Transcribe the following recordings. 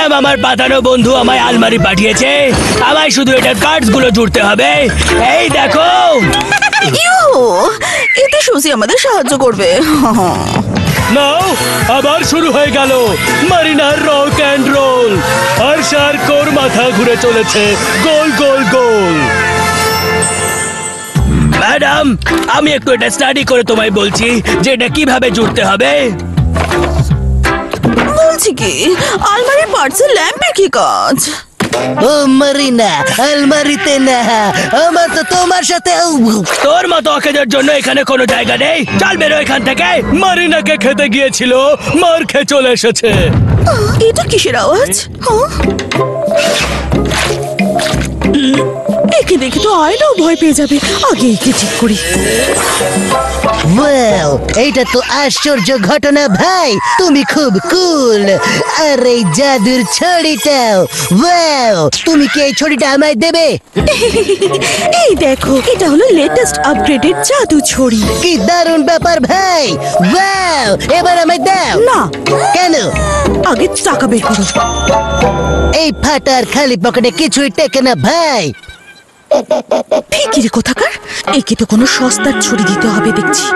Madam, আমার পাঠানো বন্ধু আমায় আলমারি পাঠিয়েছে। আমায় শুধু এটার কার্ডস গুলো জুড়তে হবে। এই দেখো। এতে সুজি আমাদের সাহায্য করবে। নাও, আবার শুরু হয়ে গেল মারিনার রক অ্যান্ড রোল। আর শার্কোর মাথা ঘুরে চলেছে গোল গোল গোল। ম্যাডাম, আমি একটু এটা স্টাডি করে তোমায় বলছি যে এটা কিভাবে জুড়তে হবে। বলছি কি, আলমারির পার্টসে ল্যাম্পে কি কাজ? ও মারিনা, আলমারিতে না, আমার তো তোমার সাথে। তোর মতো অকেজের জন্য এখানে কোনো জায়গা নেই। চল বেরো এখান থেকে। মারিনাকে খেতে গিয়েছিল, মার খেয়ে চলে এসেছে। এটা কিসের আওয়াজ? একে দেখে তো আয়নাও ভয় পেয়ে যাবে। আগে একে ঠিক করি। ওয়াও, এইটা তো আশ্চর্য ঘটনা ভাই, তুমি খুব কুল। আর এই জাদুর ছড়িটাও, ওয়াও, তুমি কি এই ছড়িটা আমায় দেবে? এই দেখো, এটা হলো লেটেস্ট আপগ্রেডেড জাদু ছড়ি। কি দারুণ ব্যাপার ভাই, ওয়াও, এবার আমায় দাও। না। কেন? আগে টাকা বের করো। এই ফাটার খালি পকেটে কিছুই টেকে না ভাই। ফিকিরে কোথাকার, একে তো কোনো সস্তার ছড়ি দিতে হবে দেখছি।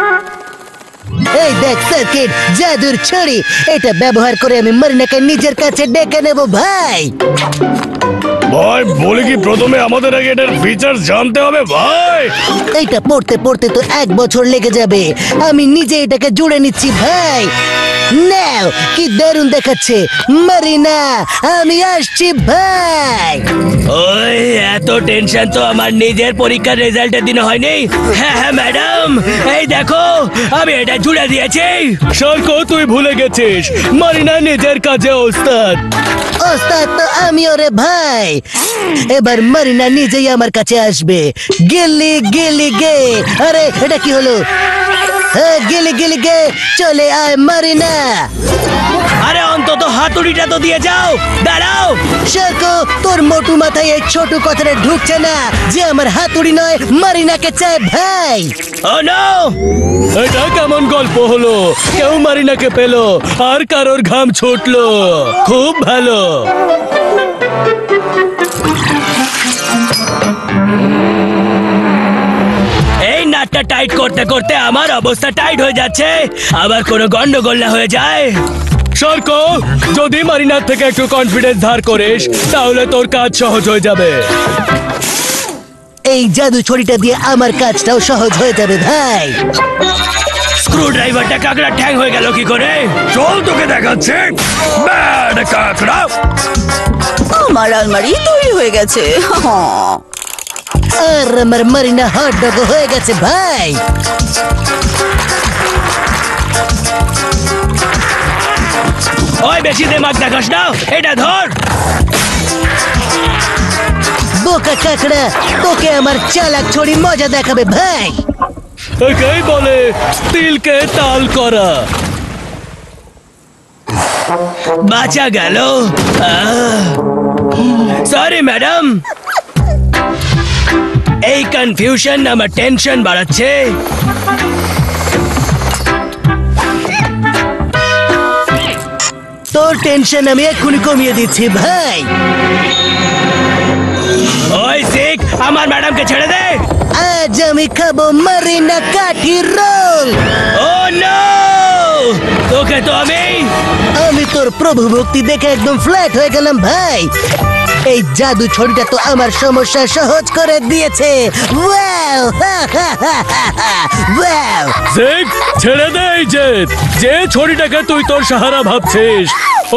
এই দেখ সার্কিট, জাদুর ছড়ি। এটা ব্যবহার করে আমি মারিনাকে নিজের কাছে ডেকে নেব ভাই। ভাই বলি কি, প্রথমে আমাদের আগে এটার ফিচার জানতে হবে ভাই। এইটা পড়তে পড়তে তো 1 বছর লেগে যাবে। আমি নিজে এটাকে জুড়ে নিচ্ছি ভাই। নাও, কি দারুণ দেখাচ্ছে। মারিনা, আমি আসছি ভাই। ওই এত টেনশন তো আমার নিজের পরীক্ষার রেজাল্টের দিনে হয়নি। হ্যাঁ হ্যাঁ ম্যাডাম, এই দেখো আমি এটা জুড়ে দিয়েছি। শার্কো, তুই ভুলে গেছিস মারিনা নিজের কাজে ওস্তাদ। ওস্তাদ তো আমি, ওরে ভাই। এবার মারিনা নিজেই আমার কাছে আসবে। গিলি গিলি গে। আরে এটা কি হলো? গিলি গিলি গে, চলে আয় মারিনা। আরে অন্তত হাতুড়িটা তো দিয়ে যাও। দাঁড়াও। শার্কো, তোর মোটু মাথায় এই ছোট কথাটা ঢুকছে না যে আমার হাতুড়ি নয়, মারিনাকে চায় ভাই। ও নো, এটা কেমন গল্প হলো? কেউ মারিনাকে পেলো আর কারোর ঘাম ছুটলো। খুব ভালো। এই নাটটা টাইট করতে করতে আমার অবস্থা টাইট হয়ে যাচ্ছে। আবার কোনো গন্ডগোল না হয়ে যায়। শার্কো, যদি মারিনার থেকে একটু কনফিডেন্স ধার করিস তাহলে তোর কাজ সহজ হয়ে যাবে। এই জাদু ছড়িটা দিয়ে আমার কাজটাও সহজ হয়ে যাবে ভাই। স্ক্রু ড্রাইভারটা কাকড়া ঠ্যাং হয়ে গেল কি করে? চল তোকে দেখাচ্ছে। ব্যাড কাকড়া। আমার আলমারি তৈরি হয়ে গেছে। আর আমার মারিনা হট ডগ হয়ে গেছে ভাই। ওই বেশি দিমাগ দেখাস না, এটা ধর। বোকা কাকড়া, তোকে আমার চালাক ছড়ি মজা দেখাবে ভাই। একেই বলে তিলকে তাল করা। বাঁচা গেল। সরি ম্যাডাম, এই কনফিউশন আমার টেনশন বাড়াচ্ছে। তোর টেনশন আমি এক্ষুনি কমিয়ে দিচ্ছি ভাই। ওই শিখ, আমার ম্যাডামকে ছেড়ে দে। আজ আমি খাবো মারিনা কাঠি রোল। ও নো, তোকে তো আমি তোর প্রভু ভক্তি দেখে একদম ফ্ল্যাট হয়ে গেলাম ভাই। এই জাদু ছড়িটা তো আমার সমস্যা সহজ করে দিয়েছে। Wow, wow. শিখ, ছেড়ে দে এই যে ছড়িটাকে তুই তোর সাহারা ভাবছিস,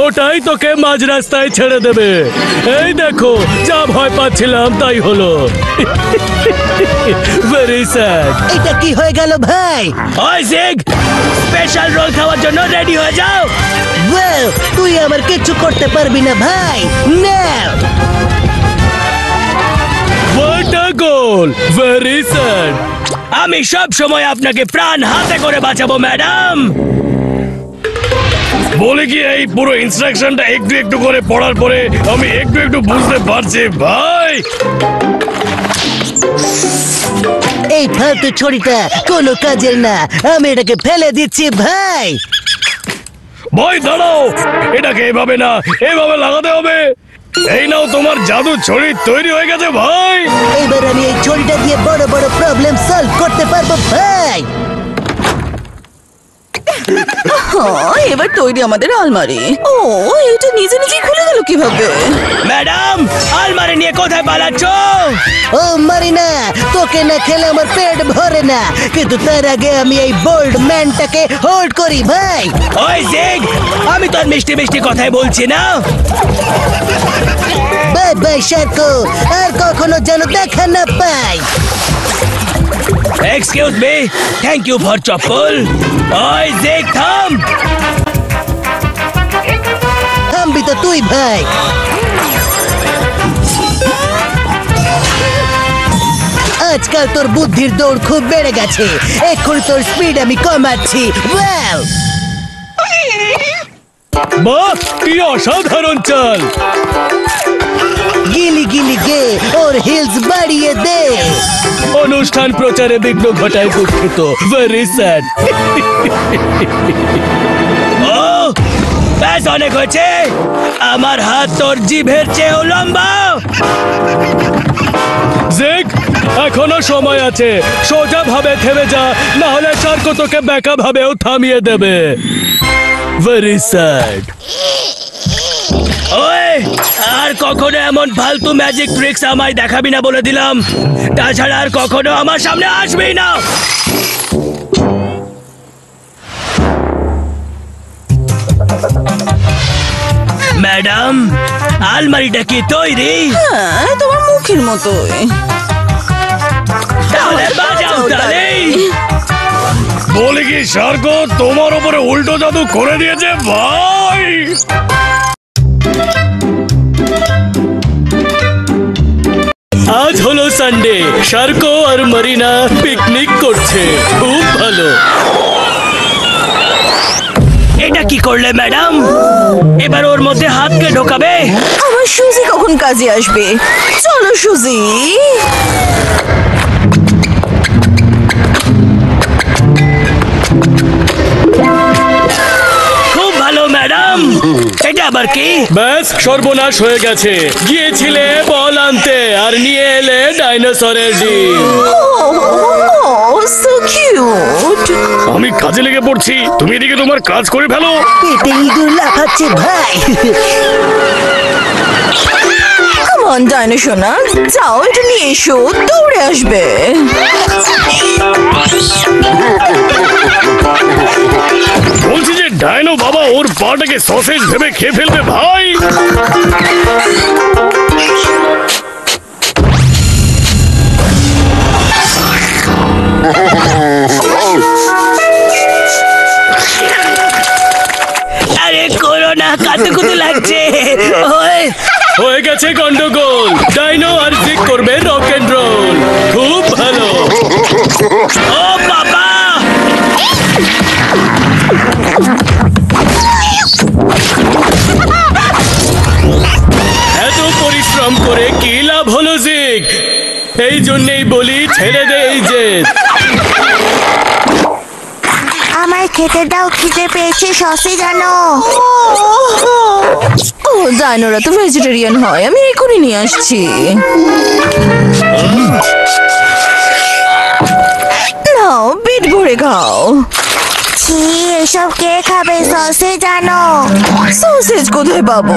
ওটাই তোকে মাঝ রাস্তায় ছেড়ে দেবে। এই দেখো, যা ভয় পাচ্ছিলাম তাই হলো। Very sad. এটা কি হয়ে গেল ভাই? ওই শিখ, স্পেশাল রোল খাওয়ার জন্য রেডি হয়ে যাও। ওয়াও, তুই আমার কিচ্ছু করতে পারবি না ভাই। না, what a goal. Very sad. আমি সব সময় আপনাকে প্রাণ হাতে করে বাঁচাবো ম্যাডাম। বলে কি, এই পুরো ইনস্ট্রাকশনটা একটু একটু করে পড়ার পরে আমি একটু একটু বুঝতে পারছি ভাই। এই ফালতু ছড়িটা কোনো কাজের না, আমি এটাকে ফেলে দিচ্ছি ভাই। ভয় দাঁড়াও, এটাকে এভাবে না, এভাবে লাগাতে হবে। এই নাও, তোমার জাদু ছড়ি তৈরি হয়ে গেছে ভাই। এবার আমি এই ছড়িটা দিয়ে বড় বড় প্রবলেম সলভ করতে পারবো ভাই। হ্যাঁ, এবার তৈরি আমাদের আলমারি। ও, এটা নিজে নিজে খুলে গেল কিভাবে? ম্যাডাম, আলমারি নিয়ে কোথায় পালাচ্ছ? ও মারিনা, তোকে না খেলে আমার পেট ভরে না, কিন্তু তার আগে আমি এই বোল্ড ম্যানটাকে হোল্ড করি ভাই। ওই জিগ, আমি তোর মিষ্টি মিষ্টি কথাই বলছি না। বাই বাই শার্কো, আর কখনো যেন দেখা না পাই। Excuse me, thank you for chappal. ওই জিগ, থাম। থামবি তো তুই ভাই। আজকাল তোর বুদ্ধির দৌড় খুব বেড়ে গেছে, এক্ষুনি তোর স্পিড আমি কমাচ্ছি। ওয়াও, বাহ, কি অসাধারণ চাল। গিলি গিলি গে, ওর হিলস বাড়িয়ে দে। অনুষ্ঠান প্রচারে বিঘ্ন ঘটায়, দুঃখিত, ভেরি স্যাড। ও ব্যাস, অনেক হয়েছে। আমার হাত তোর জিভের চেয়েও লম্বা। জিগ, এখনো সময় আছে, সোজা ভাবে থেমে যা, না হলে চারকো তোকে বেকা ভাবেও থামিয়ে দেবে। Very sad. ওই, আর কখনো এমন ফালতু ম্যাজিক ট্রিক্স আমায় দেখাবি না বলে দিলাম। তাছাড়া আর কখনো আমার সামনে আসবি না। ম্যাডাম, আলমারিটা কি তৈরি? হ্যাঁ, তোমার মুখের মতোই। তাহলে বাজাও তালে। বলে কি শার্কো তোমার উপরে উল্টো জাদু করে দিয়েছে ভাই? আজ হলো সানডে, শার্কো আর মারিনা পিকনিক করছে, খুব ভালো। এটা কি করলে ম্যাডাম? এবার ওর মধ্যে হাতকে ঢোকাবে? আমার সুজি কখন কাজে আসবে? চলো সুজি। খুব ভালো ম্যাডাম। এটা আবার কি? ব্যাস, সর্বনাশ হয়ে গেছে। গিয়েছিলে বল আনতে আর নিয়ে এলে ডাইনোসরের ডিম। So cute. আমি কাজে লেগে পড়ছি, তুমি এদিকে তোমার কাজ করে ফেলো। পেটে ইঁদুর লাফাচ্ছে ভাই। কাম অন ডাইনোসর, যাও এটা নিয়ে এসো, দৌড়ে আসবে। বলছি যে ডাইনো বাবা ওর পাটাকে সসেজ ভেবে খেয়ে ফেলবে ভাই। আরে করোনা, কাতুকুতু লাগছে। হয়ে গেছে গন্ডগোল। ডাইনো আর জিগ করবে রক এন্ড রোল। খুব ভালো। ও বাবা, এত পরিশ্রম করে কি লাভ হলো জিগ? এই জন্যই বলি ছেড়ে দে এই জেদ। আমার খেতে দাও, খিদে পেয়েছে, সসে জানো। ও, ডাইনোরা তো ভেজিটেরিয়ান হয়, আমি এখনই নিয়ে আসছি। নাও, পেট ভরে খাও। ছি, এসব কে খাবে? সসে জানো। সসেজ কোথায় পাবো?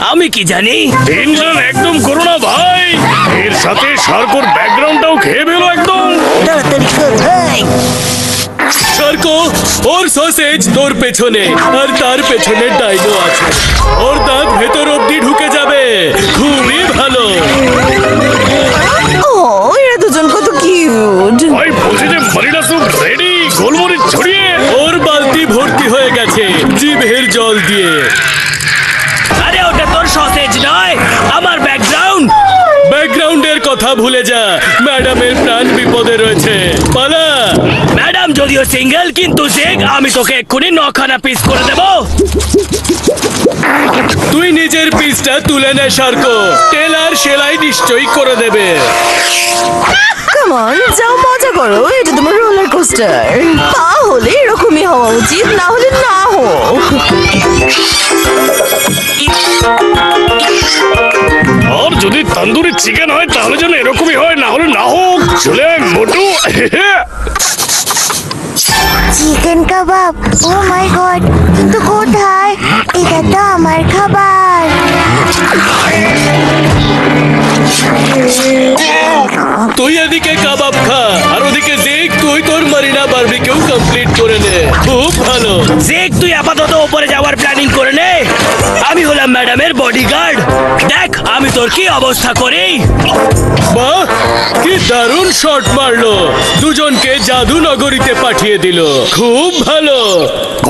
আমি কি জানি। টেনশন একদম করো না ভাই, এর সাথে শার্কোর ব্যাকগ্রাউন্ডটাও খেয়ে ফেলো একদম। তাড়াতাড়ি কর ভাই। শার্কো, ওর সসেজ তোর পেছনে, আর তার পেছনে ডাইনো আছে। ওর দাঁত ভেতর অব্দি ঢুকে যাবে। খুবই ভালো। ও, এরা দুজন কত কিউট। ভাই বলছি যে মারিনা স্যুপ রেডি, গোলমরিচ ছড়িয়ে। ওর বালতি ভর্তি হয়ে গেছে জিভের জল দিয়ে। আরে ওটা তোর সসেজ নয়, আমার ব্যাকগ্রাউন্ড। ব্যাকগ্রাউন্ডের কথা ভুলে যা, ম্যাডামের প্রাণ বিপদে রয়েছে। পালা। ম্যাডাম যদিও সিঙ্গেল, কিন্তু জিগ আমি তোকে এক্ষুনি 9খানা পিস করে দেব। তুই নিজে নিচের পিসটা তুলে নে সার্কো, টেলার সেলাই নিশ্চয়ই করে দেবে। কাম অন, যাও মজা করো, এটা তোমার রোলার কোস্টার। তাহলে এরকমই হওয়া উচিত, না হলে না হোক। আর যদি তন্দুরি চিকেন হয় তাহলে যেন এরকমই হয়, না হলে না হোক। চলে আয় মোটু। চিকেন কাবাব, ও মাই গড, কিন্তু কোথায়? এটা তো আমার খাবার। তুই এদিকে কাবাব খা, আর ওদিকে জেক তুই তোর মারিনা বারবিকিউ কমপ্লিট করে নে। খুব ভালো জেক, তুই আপাতত উপরে যাওয়ার প্ল্যানিং করে নে। আমি হলাম ম্যাডামের বডিগার্ড। দেখ আমি তোর কি অবস্থা করি। বাহ, কি দারুণ শট মারলো, দুজনকে জাদু নগরীতে পাঠিয়ে দিল। খুব ভালো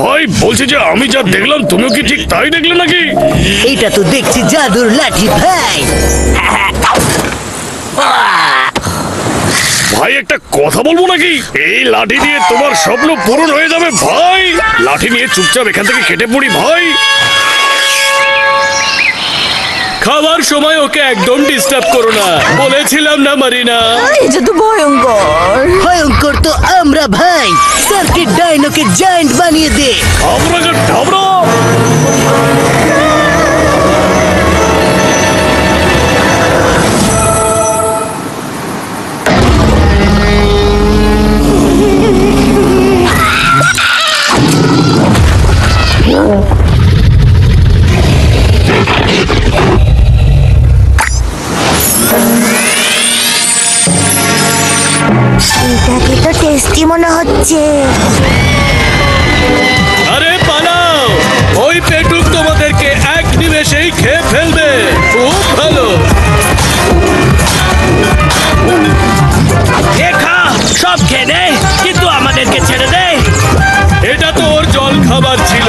ভাই, বলছি যে আমি যা দেখলাম তুমিও কি ঠিক তাই দেখলে নাকি? এটা তো দেখছি জাদুর লাঠি ভাই। ভাই একটা কথা বলবো নাকি? এই লাঠি দিয়ে তোমার স্বপ্ন পূরণ হয়ে যাবে ভাই। লাঠি নিয়ে চুপচাপ এখান থেকে কেটে পড়ি ভাই। খাবার সময় ওকে একদম ডিস্টার্ব করো না, বলেছিলাম না মারিনা? এটা তো ভয়ঙ্কর। ভয়ঙ্কর তো আমরা ভাই, সার্কিট ডাইনোকে জায়ান্ট বানিয়ে দে। আমরা ঢাবড়া। এটাকে তো টেস্টি মনে হচ্ছে। আরে পালাও, ওই পেটুক তোমাদেরকে এক নিমেষেই খেয়ে ফেলবে। খুব ভালো, খা সব খেয়ে নে, কিন্তু আমাদেরকে ছেড়ে দে। এটা তো ওর জল খাবার ছিল,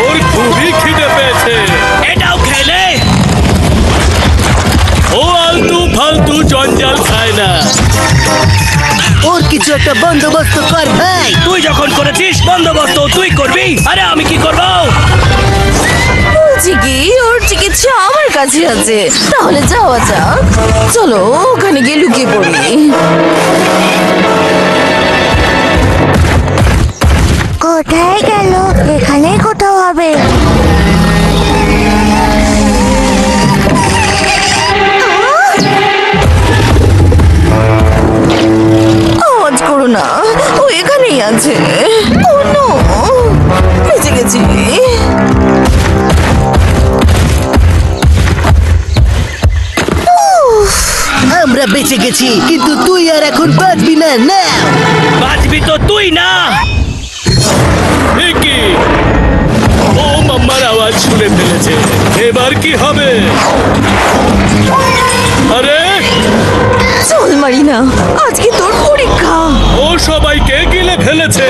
ওর খুবই খিদে পেয়েছে। এটাও খেলে ও আলতু ফালতু জঞ্জাল খায় না। ওর কিছু একটা বন্দোবস্ত কর ভাই। তুই যখন করেছিস বন্দোবস্ত তুই করবি, আরে আমি কি করব? বলছি কি, ওর চিকিৎসা আমার কাছে আছে। তাহলে যাওয়া যাক, চলো ওখানে গিয়ে লুকিয়ে পড়ি। কোথায় গেল? এখানেই কোথাও হবে। আওয়াজ করো না, ও এখানেই আছে। ও নো, বেঁচে গেছি। আমরা বেঁচে গেছি, কিন্তু তুই আর এখন বাঁচবি না। না, বাঁচবি তো তুই না। কি ও মাম্মার আওয়াজ শুনে ফেলেছে, এবার কি হবে? আরে চল মারিনা, আজকে তোর পরীক্ষা। ও সবাইকে গিলে ফেলেছে।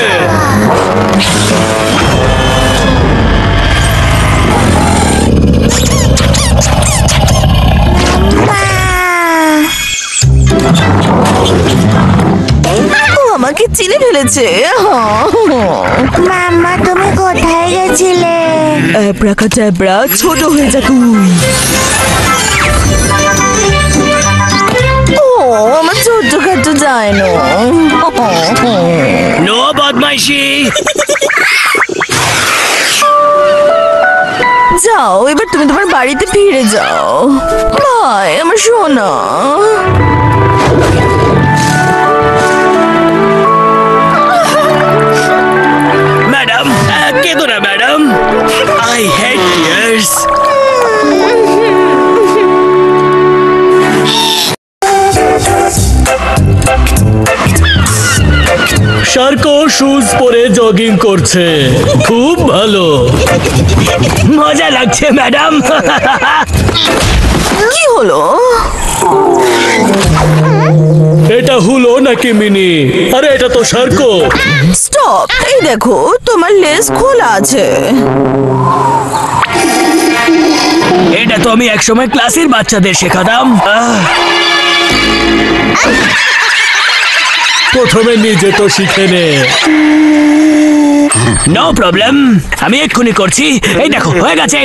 ও আমাকে চিনে ফেলেছে। মাম্মা, তুমি কোথায় গেছিলে? অ্যাব্রাকাডাব্রা, ছোট হয়ে যা তুই। ও আমার ছোট্ট খাট্ট যায় না। নো বদমাইশি। যাও, এবার তুমি তোমার বাড়িতে ফিরে যাও। ভাই আমার সোনা। ম্যাডাম, কেঁদো না madam, I hate tears. Sharko shoes পরে জগিং করছে, খুব ভালো, মজা লাগছে ম্যাডাম। কি হলো? এটা হলো নাকি মিনি? আরে এটা তো শার্কো। স্টপ, এই দেখো তোমার লেজ খোলা আছে। এটা তো আমি একসময় ক্লাসের বাচ্চাদের শেখাতাম। প্রথমে নিজে তো শিখে নে। নো প্রবলেম, আমি এক্ষুনি করছি। এই দেখো হয়ে গেছে।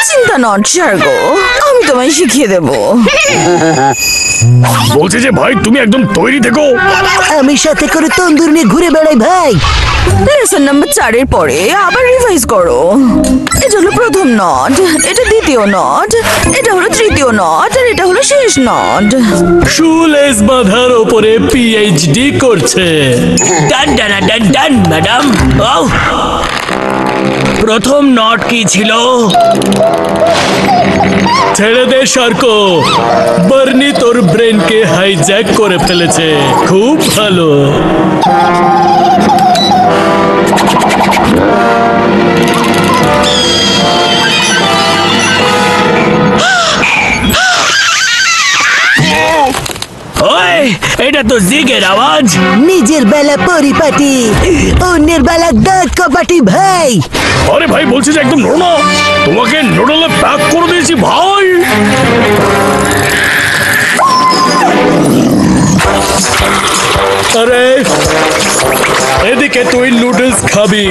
চিন্তা নট সার্গো, আমি তোমায় শিখিয়ে দেবো। বলছে যে ভাই তুমি একদম তৈরি থেকো। আমি সাথে করে তন্দুর নিয়ে ঘুরে বেড়াই ভাই। লেসন নাম্বার 4 এর পরে আবার রিভাইজ করো। এটা হলো প্রথম নট, এটা দ্বিতীয় নট, এটা হলো তৃতীয় নট, আর এটা হলো শেষ নট। শুলেস বাঁধার ওপরে পিএইচডি করছে। ডান ডান ডান ডান ম্যাডাম। প্রথম নট কি ছিল? ছেড়ে দে শার্কো, বার্নি তোর ব্রেনকে হাইজ্যাক করে ফেলেছে। খুব ভালো। ওই, এটা তো জিগের আওয়াজ। নিজের বেলা পরিপাটি, অন্যের বেলা দাঁত কপাটি ভাই। আরে ভাই বলছি যে একদম নড়ো না, তোমাকে নোডলে প্যাক করে দিয়েছি ভাই। আরে এদিকে তুই নুডলস খাবি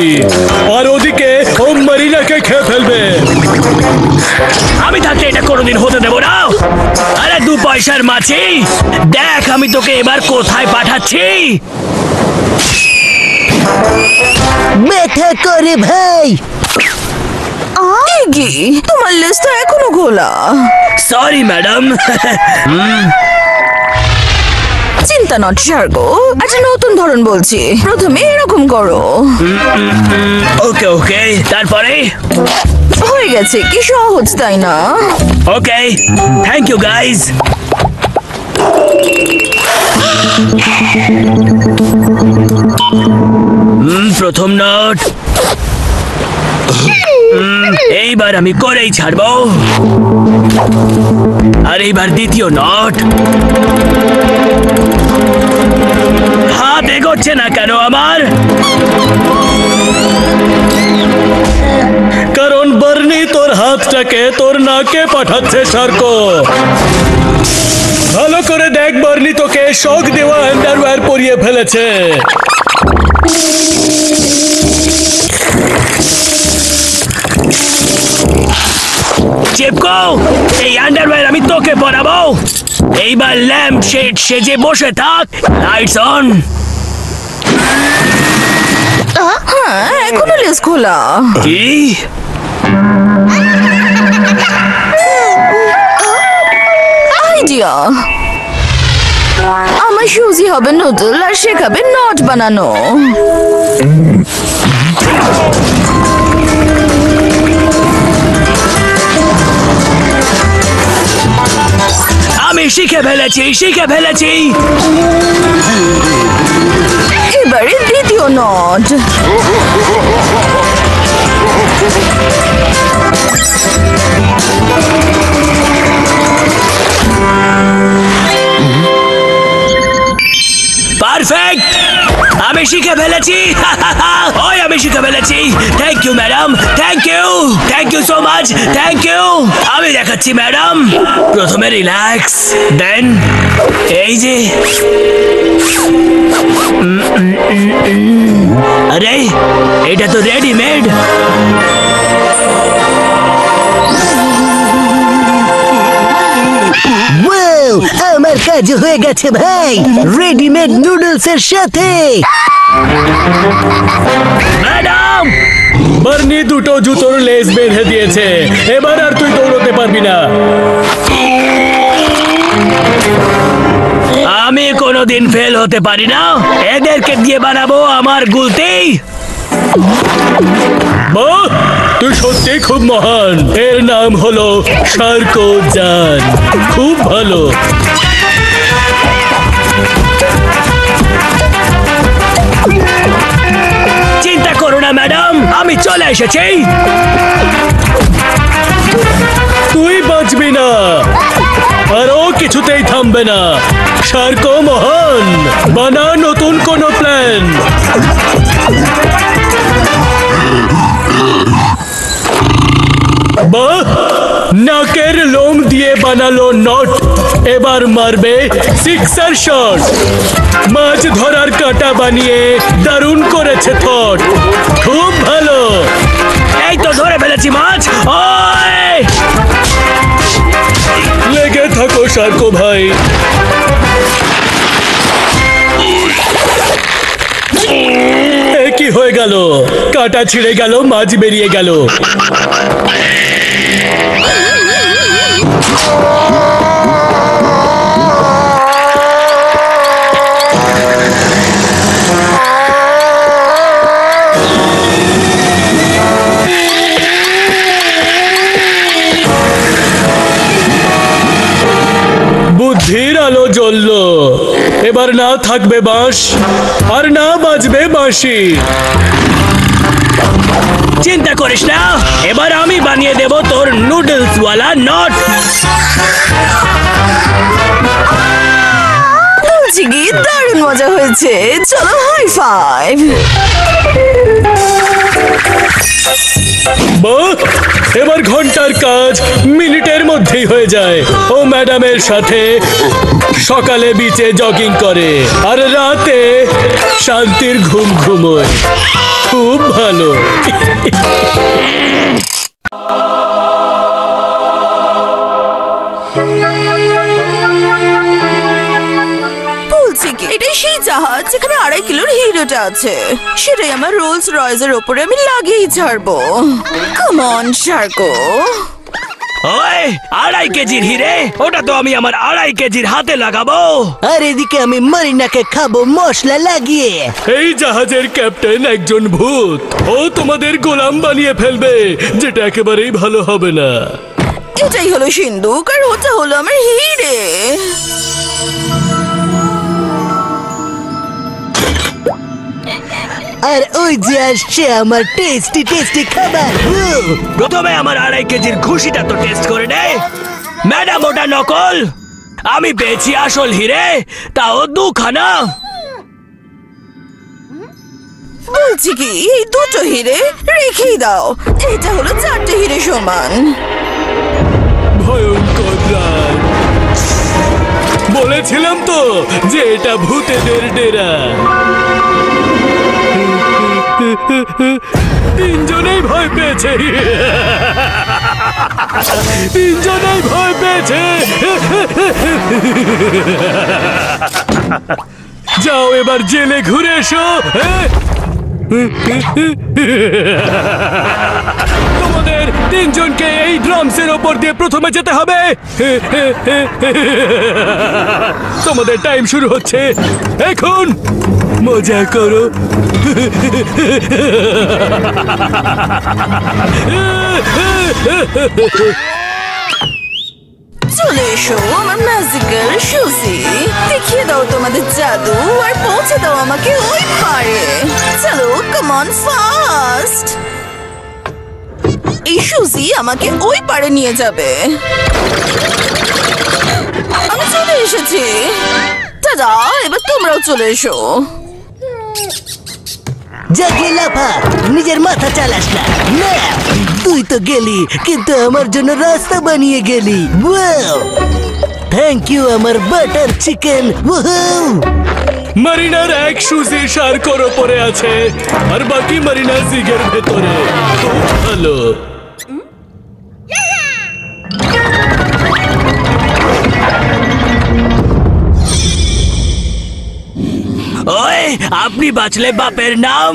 আর ওদিকে ও মারিনাকে খেয়ে ফেলবে। আমি থাকতে এটা কোনোদিন হতে দেবো না। আরে 2 পয়সার মাছি, দেখ আমি তোকে এবার কোথায় পাঠাচ্ছি। ব্যথা করে ভাই। কি তোমার লিস্টটা এখনো খোলা? Sorry madam. চিন্তা নট সার্গো, আচ্ছা নতুন ধরন বলছি। প্রথমে এরকম করো। ওকে ওকে, তারপরে? হয়ে গেছে, কি সহজ তাই না? ওকে, থ্যাংক ইউ গাইজ। প্রথম নট, এইবার আমি করেই ছাড়বো। আর এইবার দ্বিতীয় নট। হাত এগোচ্ছে না কেন আমার? কারণ বার্নি তোর হাতটাকে তোর নাকে পাঠাচ্ছে শার্কো। ভালো করে দেখ, বার্নি তোকে শক দেওয়া আন্ডারওয়্যার পরিয়ে ফেলেছে। চেপকো, এই আন্ডারওয়্যার আমি তোকে পরাবো। এইবার ল্যাম্প শেড সেজে বসে থাক। Lights on. হ্যাঁ, এখনো লিস্ট খোলা। কি? আইডিয়া, আমার সুজি হবে নুডল আর শেখাবে নট বানানো। আমি শিখে ফেলেছি। এবারে দ্বিতীয় নট। পারফেক্ট, আমি শিখে ফেলেছি। ওই আমি শিখে ফেলেছি। Thank you madam, thank you so much, thank you. আমি দেখাচ্ছি ম্যাডাম। প্রথমে রিল্যাক্স, দেন এই যে। আরে এটা তো রেডিমেড। ওয়াও, আমার কাজ হয়ে গেছে ভাই, রেডিমেড নুডলস এর সাথে। ম্যাডাম, বার্নি দুটো জুতোর লেস বেঁধে দিয়েছে। এবার আর তুই দৌড়তে পারবি না। আমি কোনোদিন ফেল হতে পারি না। এদেরকে দিয়ে বানাবো আমার গুলতি। বাহ, তুই সত্যি খুব মহান। এর নাম হলো শার্কো জান। খুব ভালো। চিন্তা করো না ম্যাডাম, আমি চলে এসেছি। তুই বাঁচবি না, আর ও কিছুতেই থামবে না। শার্কো মহান, বানা নতুন কোনো প্ল্যান। বাহ, নাকের লোম দিয়ে বানালো নট। এবার মারবে সিক্সার শট। মাছ ধরার কাঁটা বানিয়ে দারুণ করেছে থট। খুব ভালো। এই তো ধরে ফেলেছি মাছ। ওই লেগে থাকো শার্কো ভাই। কি হয়ে গেল? কাঁটা ছিঁড়ে গেল, মাছ বেরিয়ে গেল। বুদ্ধির আলো জ্বললো। এবার না থাকবে বাঁশ আর না বাজবে বাঁশি। চিন্তা করিস না, এবার আমি বানিয়ে দেব তোর নুডলস ওয়ালা নট। বলছি কি দারুণ মজা হয়েছে। চলো হাই ফাইভ। বাহ, এবার ঘন্টার কাজ মিনিটের মধ্যেই হয়ে যায়। ও ম্যাডামের সাথে সকালে বিচে জগিং করে আর রাতে শান্তির ঘুম ঘুমোয়। খুব ভালো। বলছি কি এটাই সেই জাহাজ যেখানে 2.5 কিলোর হিরোটা আছে। সেটাই আমার রোলস রয়েসের ওপরে আমি লাগিয়েই ছাড়বো। Come on Sharko. ওই 2.5 কেজির হিরে, ওটা তো আমি আমার 2.5 কেজির হাতে লাগাবো। আর এদিকে আমি মরিনাকে খাবো মশলা লাগিয়ে। এই জাহাজের ক্যাপ্টেন একজন ভূত। ও তোমাদের গোলাম বানিয়ে ফেলবে, যেটা একেবারেই ভালো হবে না। এটাই হলো সিন্ধুক আর ওটা হলো আমার হিরে। আর ওই যে আসছে আমার টেস্টি টেস্টি খাবার। প্রথমে আমার 2.5 কেজির ঘুষিটা তো টেস্ট করে নে। ম্যাডাম, ওটা নকল। আমি পেয়েছি আসল হিরে, তাও 2খানা। বলছি কি এই 2টো হিরে রেখেই দাও। এটা হলো 4টে হিরে সমান। ভয়ঙ্কর রাত। বলেছিলাম তো যে এটা ভূতেদের ডেরা। তিনজনেই ভয় পেয়েছে। তিনজনেই ভয় পেয়েছে। যাও এবার জেলে ঘুরে এসো। তোমাদের তিনজনকে এই ড্রামসের ওপর দিয়ে প্রথমে যেতে হবে। তোমাদের টাইম শুরু হচ্ছে এখন। মজা করো। চলে এসো আমার ম্যাজিক্যাল সুজি। দেখিয়ে দাও তোমাদের জাদু আর পৌঁছে দাও আমাকে ওই পারে। চলো কাম অন ফাস্ট। এই সুজি আমাকে ওই পারে নিয়ে যাবে। আমি চলে এসেছি। দাদা, এবার তোমরাও চলে এসো। জাগে লাফা, নিজের মাথা চালাস না। না, তুই তো গেলি কিন্তু আমার জন্য রাস্তা বানিয়ে গেলি। থ্যাংক ইউ আমার বাটার চিকেন। মারিনার এক সুজি শার্কোর ওপরে আছে আর বাকি মারিনা জিগের ভেতরে। খুব ভালো। ওই আপনি বাঁচলে বাপের নাম।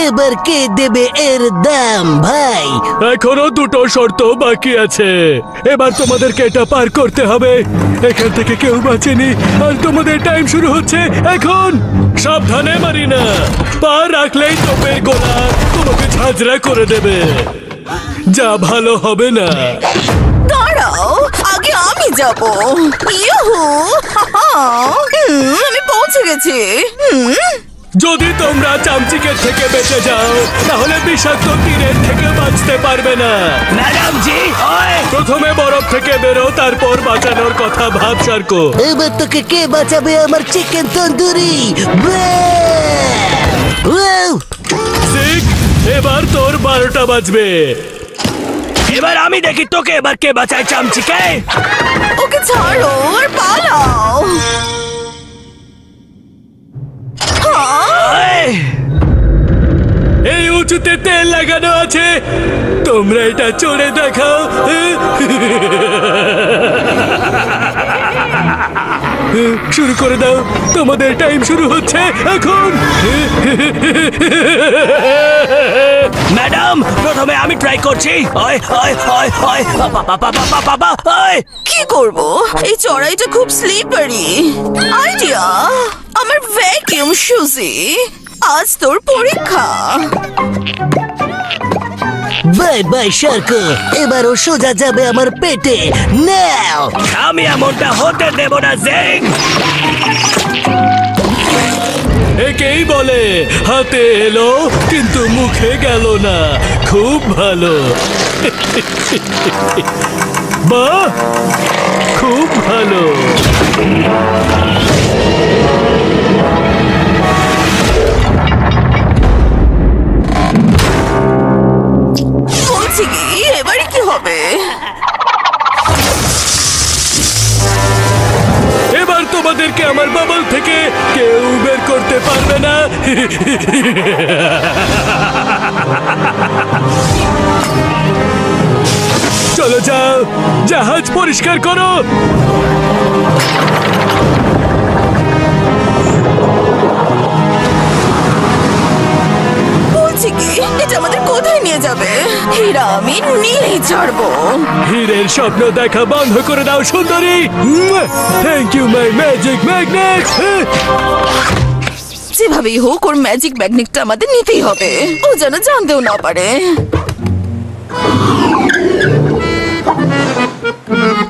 এবার কে দেবে এর দাম ভাই? এখনো 2টো শর্ত বাকি আছে। এবার তোমাদেরকে এটা পার করতে হবে। এখান থেকে কেউ বাঁচেনি আর তোমাদের টাইম শুরু হচ্ছে এখন। সাবধানে মারিনা, পা রাখলেই তোপের গোলা তোমাকে ঝাঁঝরা করে দেবে। যা ভালো হবে না। দাঁড়াও, আগে আমি যাবো। আমি পৌঁছে গেছি। যদি তোমরা চামচিকের থেকে বেঁচে যাও তাহলে বিষাক্ত তীরের থেকে বাঁচতে পারবে না। ম্যাডাম জি, প্রথমে বরফ থেকে বেরো, তারপর বাঁচানোর কথা ভাব শার্কো। এবার তোকে কে বাঁচাবে আমার চিকেন তন্দুরি? সিক, এবার তোর 12টা বাজবে। এবার আমি দেখি তোকে এবার কে বাঁচায় চামচিকে। ওকে ছাড়ো আর পালাও। এই, এই উঁচুতে তেল লাগানো আছে, তোমরা এটা চড়ে দেখাও। শুরু করে দাও, তোমাদের টাইম শুরু হচ্ছে এখন। ম্যাডাম প্রথমে আমি ট্রাই করছি। ওই ওই ওই ওই বাবা ওই। কি করব? এই চড়াইটা খুব স্লিপারি। আইডিয়া, আমার ভ্যাকিউম শুজি। আজ তোর পরীক্ষা। বাই বাই শার্কো, এবার ও সোজা যাবে আমার পেটে। নাও আমি এমনটা হতে দেব না জিং। একেই বলে হাতে এলো কিন্তু মুখে গেল না। খুব ভালো। বাহ, খুব ভালো। বলছি কি, এবারে কি হবে? এবার তোমাদেরকে আমার বাবল থেকে কেউ বের করতে পারবে না। চলো যাও, জাহাজ পরিষ্কার করো। বলছি কি, এটা আমাদের কোথায় নিয়ে যাবে? হীরা আমি নিয়েই ছাড়বো। হীরের স্বপ্ন দেখা বন্ধ করে দাও সুন্দরী। Thank you my magic magnet. যেভাবেই হোক ওর ম্যাজিক ম্যাগনেটটা আমাদের নিতেই হবে। ও যেন জানতেও না পারে।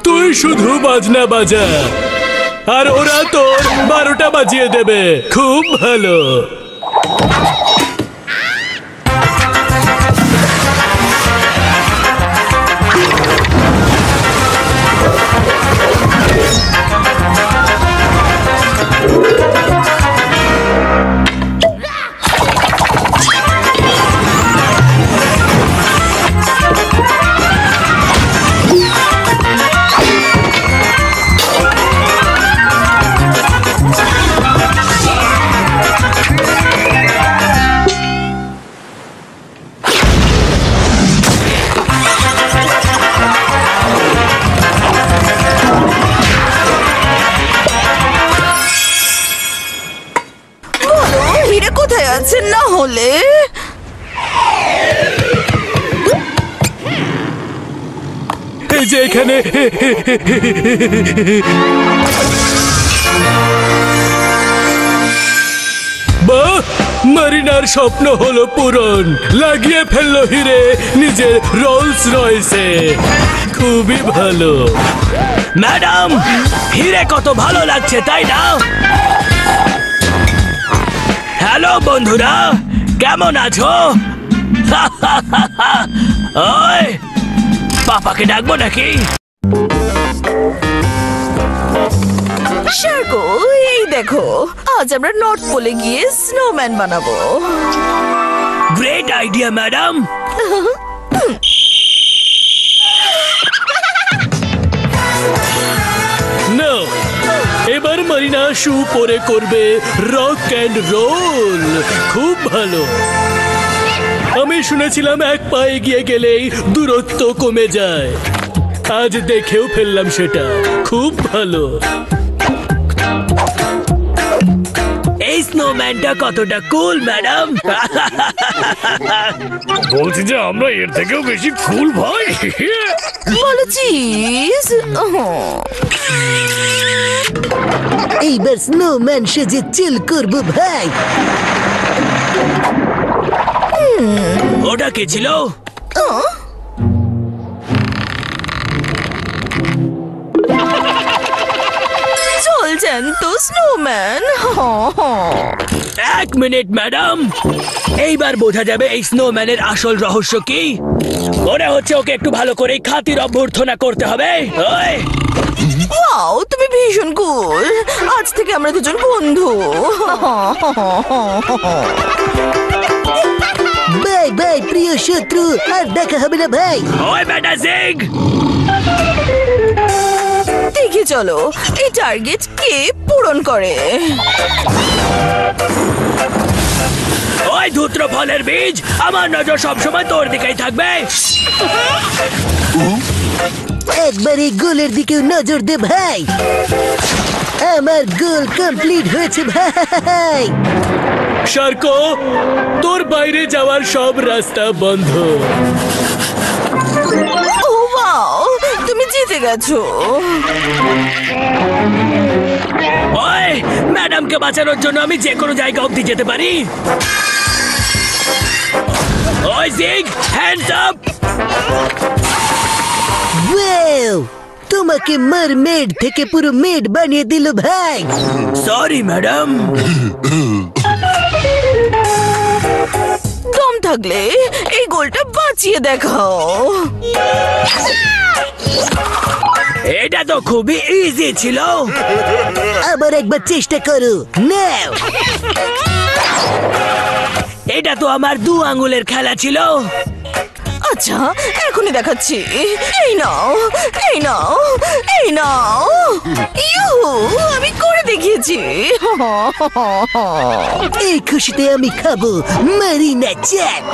তুই শুধু বাজনা বাজা আর ওরা তোর 12টা বাজিয়ে দেবে। খুব ভালো। হীরা কোথায় আছে? না হলে এই যে এখানে। বাহ, মারিনার স্বপ্ন হলো পূরণ। লাগিয়ে ফেললো হিরে নিজের রোলস রয়েছে। খুবই ভালো। ম্যাডাম, হিরে কত ভালো লাগছে তাই না? হ্যালো বন্ধুরা, কেমন আছো? ওই পাপাকে ডাকবো নাকি? শার্কো, এই দেখো, আজ আমরা নর্থ পোলে গিয়ে স্নোম্যান বানাবো। Great idea madam. নো, এবার মারিনা শু পরে করবে রক অ্যান্ড রোল। খুব ভালো। আমি শুনেছিলাম এক পা এগিয়ে গেলেই দূরত্ব কমে যায়। আজ দেখেও ফেললাম সেটা। খুব ভালো। এই স্নোম্যানটা কতটা কুল ম্যাডাম। বলছি যে আমরা এর থেকেও বেশি কুল ভাই। বলেছিস? এইবার স্নোম্যান সেজে চিল করবো ভাই। ওটা কে ছিল? চল জ্যান্ত স্নোম্যান। এক মিনিট ম্যাডাম, এইবার বোঝা যাবে এই স্নোম্যানের আসল রহস্য কি। মনে হচ্ছে ওকে একটু ভালো করে খাতির অভ্যর্থনা করতে হবে। ওই ওয়াও, তুমি ভীষণ কুল। আজ থেকে আমরা দুজন বন্ধু। বাই বাই প্রিয় শত্রু, আর দেখা হবে না ভাই। ওই বেটা জিগ, দেখে চলো এই টার্গেট কে পূরণ করে। ওই ধূত্র ফলের বীজ, আমার নজর সবসময় তোর দিকেই থাকবে। একবার এই গোলের দিকেও নজর দে ভাই। আমার গোল কমপ্লিট হয়েছে ভাই। শার্কো, তোর বাইরে যাওয়ার সব রাস্তা বন্ধ। ও ওয়াও, তুমি জিতে গেছো। ওই ম্যাডামকে বাঁচানোর জন্য আমি যে কোনো জায়গা অবধি যেতে পারি। ওই জিগ, হ্যান্ডস আপ। ওয়াও, তোমাকে মারমেড থেকে পুরো মেড বানিয়ে দিল ভাই। Sorry madam. দম থাকলে এই গোলটা বাঁচিয়ে দেখাও। এটা তো খুবই ইজি ছিল। আবার একবার চেষ্টা করো নাও। এটা তো আমার 2 আঙ্গুলের খেলা ছিল। আচ্ছা, এখনই দেখাচ্ছি। এই নাও, এই নাও, এই নাও। ইউহু, আমি করে দেখিয়েছি। এই খুশিতে আমি খাবো মারিনা চ্যাট।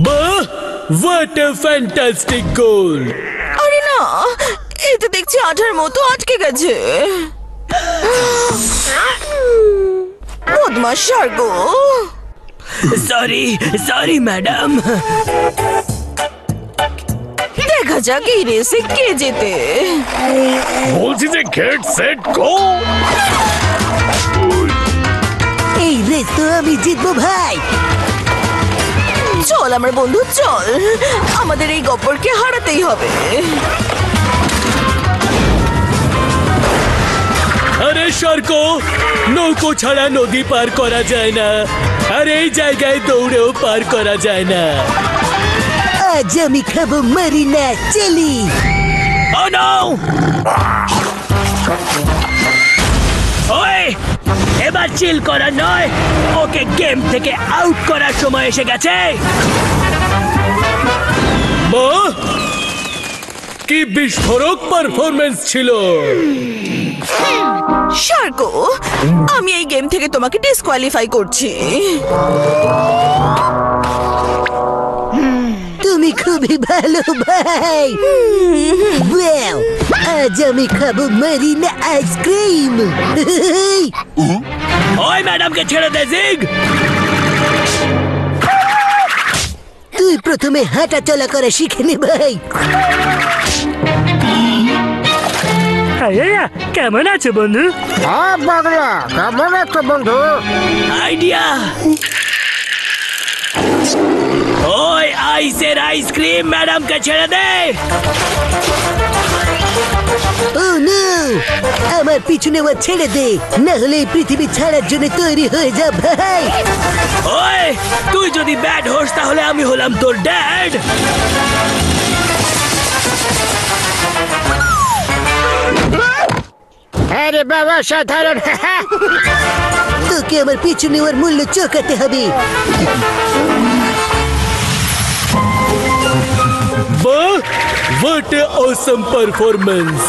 বাহ, হোয়াট এ ফ্যান্টাস্টিক গোল। আরে না, এই তো দেখছি আঠার মতো আটকে গেছে। বদমাস শার্কো। Sorry sorry madam. দেখা যাক এই রেসে কে জেতে। বলছি যে গেট সেট গো। এই রেস তো আমি জিতবো ভাই। চল আমার বন্ধু, চল, আমাদের এই গপ্পরকে হারাতেই হবে। আরে শার্কো, নৌকো ছাড়া নদী পার করা যায় না, আর এই জায়গায় দৌড়েও পার করা যায় না। আজ আমি খাবো মারিনা চিলি। ও নো! ওই, এবার চিল করা নয়, ওকে গেম থেকে আউট করার সময় এসে গেছে। বাহ, কি বিস্ফোরক পারফরম্যান্স ছিল। শার্কো, আমি এই গেম থেকে তোমাকে ডিসকোয়ালিফাই করছি। তুমি খুবই ভালো ভাই। ওয়াও, আজ আমি খাবো মারিনা আইসক্রিম। ওই ম্যাডামকে ছেড়ে দে জিগ। তুই প্রথমে হাঁটা চলা করে শিখে নে ভাই। কেমন আছো বন্ধু? পাগলা, কেমন আছো বন্ধু? আইডিয়া। ওই আইসের আইসক্রিম ম্যাডামকে ছেড়ে দে। ও নো, আমার পিছু নেওয়া ছেড়ে দে, না হলে এই পৃথিবী ছাড়ার জন্য তৈরি হয়ে যা ভাই। ওই, তুই যদি ব্যাড হোস তাহলে আমি হলাম তোর ড্যাড। আরে বাবা, সাধারণ। তোকে আমার পিছু নেওয়ার মূল্য চোকাতে হবে। বাহ, হোয়াট এ অসাম পারফরম্যান্স।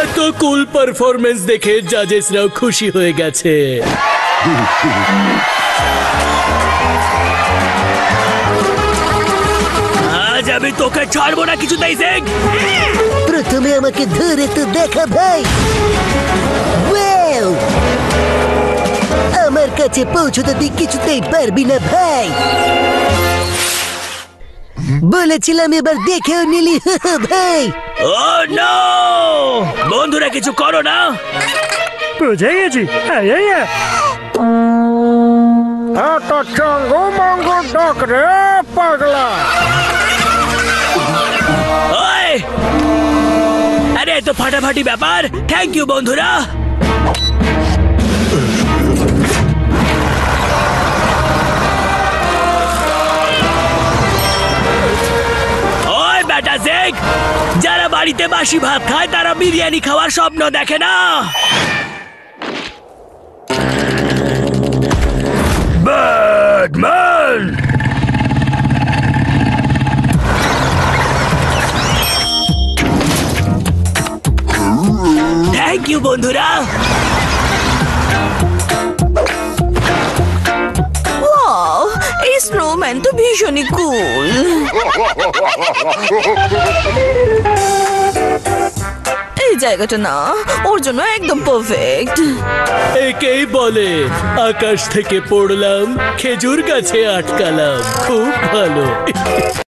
এত কুল পারফরম্যান্স দেখে জাজেসরাও খুশি হয়ে গেছে। আজ আমি তোকে ছাড়বো না কিছুতেই জিগ। প্রথমে আমাকে ধরে তো দেখা ভাই। ওয়াও, আমার কাছে পৌঁছতে তুই কিছুতেই পারবি না ভাই। বলেছিলাম এবার দেখেও নিলি ভাই। ও নো! বন্ধুরা কিছু করো না। বুঝে গেছি। এত চঙ্গু মঙ্গু ডাক রে পাগলা। ওই, আরে তো ফাটাফাটি ব্যাপার। থ্যাংক ইউ বন্ধুরা। ওই বেটা জিগ, যারা বাড়িতে বাসি ভাত খায় তারা বিরিয়ানি খাওয়ার স্বপ্ন দেখে না। ব্যাটম্যান। থ্যাংক ইউ বন্ধুরা। ওয়াও, এই স্নোম্যান তো ভীষণই কুল। এই জায়গাটা না ওর জন্য একদম পারফেক্ট। একেই বলে আকাশ থেকে পড়লাম, খেজুর গাছে আটকালাম। খুব ভালো।